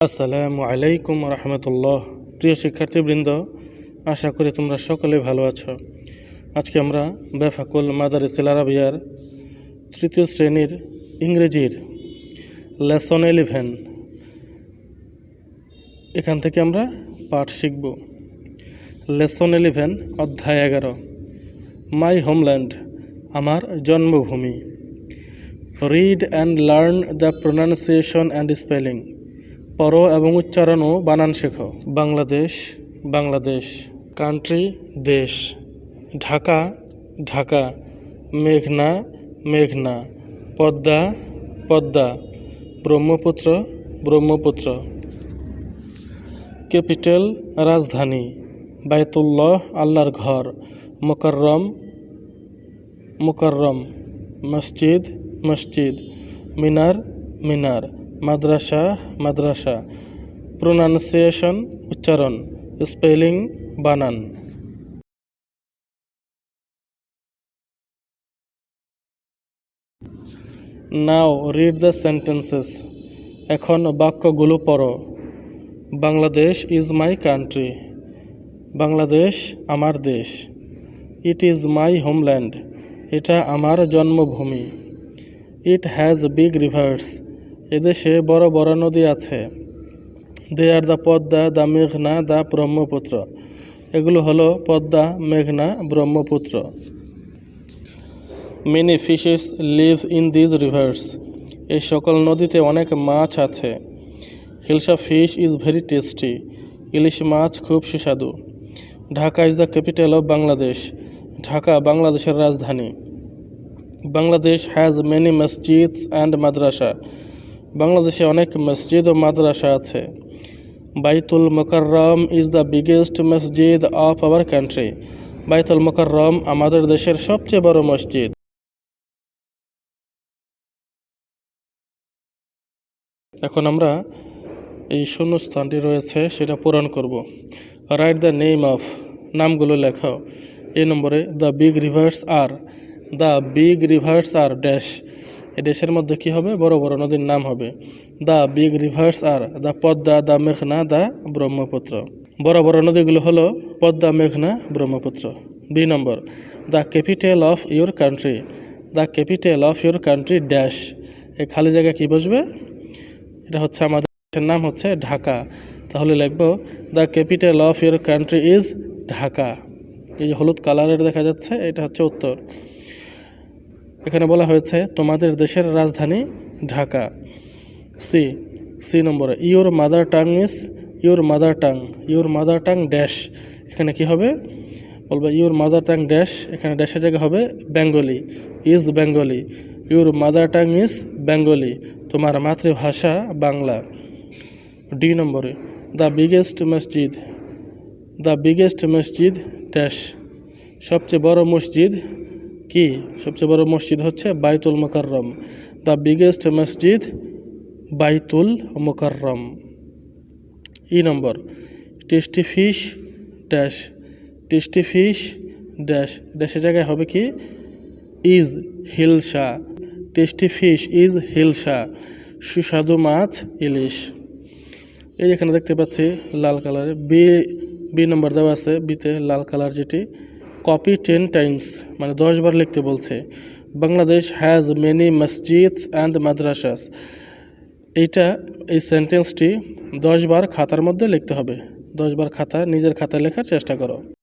আসসালামু আলাইকুম রহমতুল্লাহ। প্রিয় শিক্ষার্থীবৃন্দ, আশা করি তোমরা সকলে ভালো আছো। আজকে আমরা বেফাকুল মাদারিসিল আরাবিয়ার তৃতীয় শ্রেণীর ইংরেজির লেসন 11 এখান থেকে আমরা পাঠ শিখব। লেসন 11 অধ্যায় 11, মাই হোমল্যান্ড, আমার জন্মভূমি। Read and learn the pronunciation and spelling, পড়ো এবং উচ্চারণ ও বানান শেখো। বাংলাদেশ, বাংলাদেশ। কান্ট্রি, দেশ। ঢাকা, ঢাকা। মেঘনা, মেঘনা। পদ্মা, পদ্মা। ব্রহ্মপুত্র, ব্রহ্মপুত্র। ক্যাপিটাল, রাজধানী। বায়তুল্লাহ, আল্লাহর ঘর। মুকাররম, মুকাররম। মসজিদ, মসজিদ। মিনার, মিনার। মাদ্রাসা, মাদ্রাসা। প্রোনাউন্সিয়েশন, উচ্চারণ। স্পেলিং, বানান। নাও রিড দ্য সেন্টেন্সেস, এখন বাক্যগুলো পড়ো। Bangladesh is my country, Bangladesh আমার দেশ। ইট ইজ মাই হোমল্যান্ড, এটা আমার জন্মভূমি। ইট হ্যাজ বিগ রিভার্স, এদেশে বড় বড় নদী আছে। They are the Padma, the মেঘনা, দ্য ব্রহ্মপুত্র, এগুলো হলো পদ্মা, মেঘনা, Brahmaputra. Many fishes live in these rivers, এই সকল নদীতে অনেক মাছ আছে। Hilsa fish is very tasty, ইলিশ মাছ খুব সুস্বাদু। Dhaka is the capital of Bangladesh, Dhaka বাংলাদেশের রাজধানী। বাংলাদেশ হ্যাজ মেনি মসজিদস অ্যান্ড মাদ্রাসা, বাংলাদেশে অনেক মসজিদ ও মাদ্রাসা আছে। Baitul Mukarram is the biggest masjid of our country, Baitul Mukarram আমাদের দেশের সবচেয়ে বড় মসজিদ। এখন আমরা এই শূন্যস্থানটি রয়েছে সেটা পূরণ করব। রাইট দ্য নেম অফ, নামগুলো লেখাও। এই নম্বরে the big rivers are, the big rivers are dash, এই দেশের মধ্যে কী হবে? বড় বড় নদীর নাম হবে। The big rivers are the Padma, the মেঘনা, দ্য ব্রহ্মপুত্র। বড় বড় নদীগুলো হলো পদ্মা, মেঘনা, Brahmaputra. 2 number, the capital of your country, the capital of your country dash, এই খালি জায়গায় কী বসবে? এটা হচ্ছে আমাদের দেশের নাম হচ্ছে ঢাকা, তাহলে লিখব the capital of your country is Dhaka. এই যে হলুদ কালারের দেখা যাচ্ছে, এটা হচ্ছে উত্তর। এখানে বলা হয়েছে তোমাদের দেশের রাজধানী ঢাকা। সি নম্বরে, your mother tongue is, your mother tongue, your mother tongue dash, এখানে কি হবে? বলবে ইউর মাদার টাং ড্যাশ, এখানে ড্যাশের জায়গা হবে Bengali, is Bengali. Your mother tongue is Bengali, তোমার মাতৃভাষা বাংলা। ডি নম্বরে, দ্য বিগেস্ট মসজিদ, দ্য বিগেস্ট মসজিদ ড্যাশ, সবচেয়ে বড় মসজিদ কি? সবচেয়ে বড় মসজিদ হচ্ছে বাইতুল Mukarram, the biggest masjid Baitul Mukarram. E number, tasty fish dash, tasty fish dash, ড্যাশের জায়গায় হবে কি? Is hilsa, tasty fish is hilsa, সুস্বাদু মাছ ইলিশ। এই যেখানে দেখতে পাচ্ছি লাল কালারের বি নম্বর দেওয়া আছে, বিতে লাল কালার যেটি, কপি 10 টাইমস, মানে 10 বার লিখতে বলছে। বাংলাদেশ হ্যাজ মেনি মসজিদস অ্যান্ড মাদ্রাসাস, এই সেন্টেন্সটি 10 বার খাতার মধ্যে লিখতে হবে। 10 বার নিজের খাতায় লেখার চেষ্টা করো।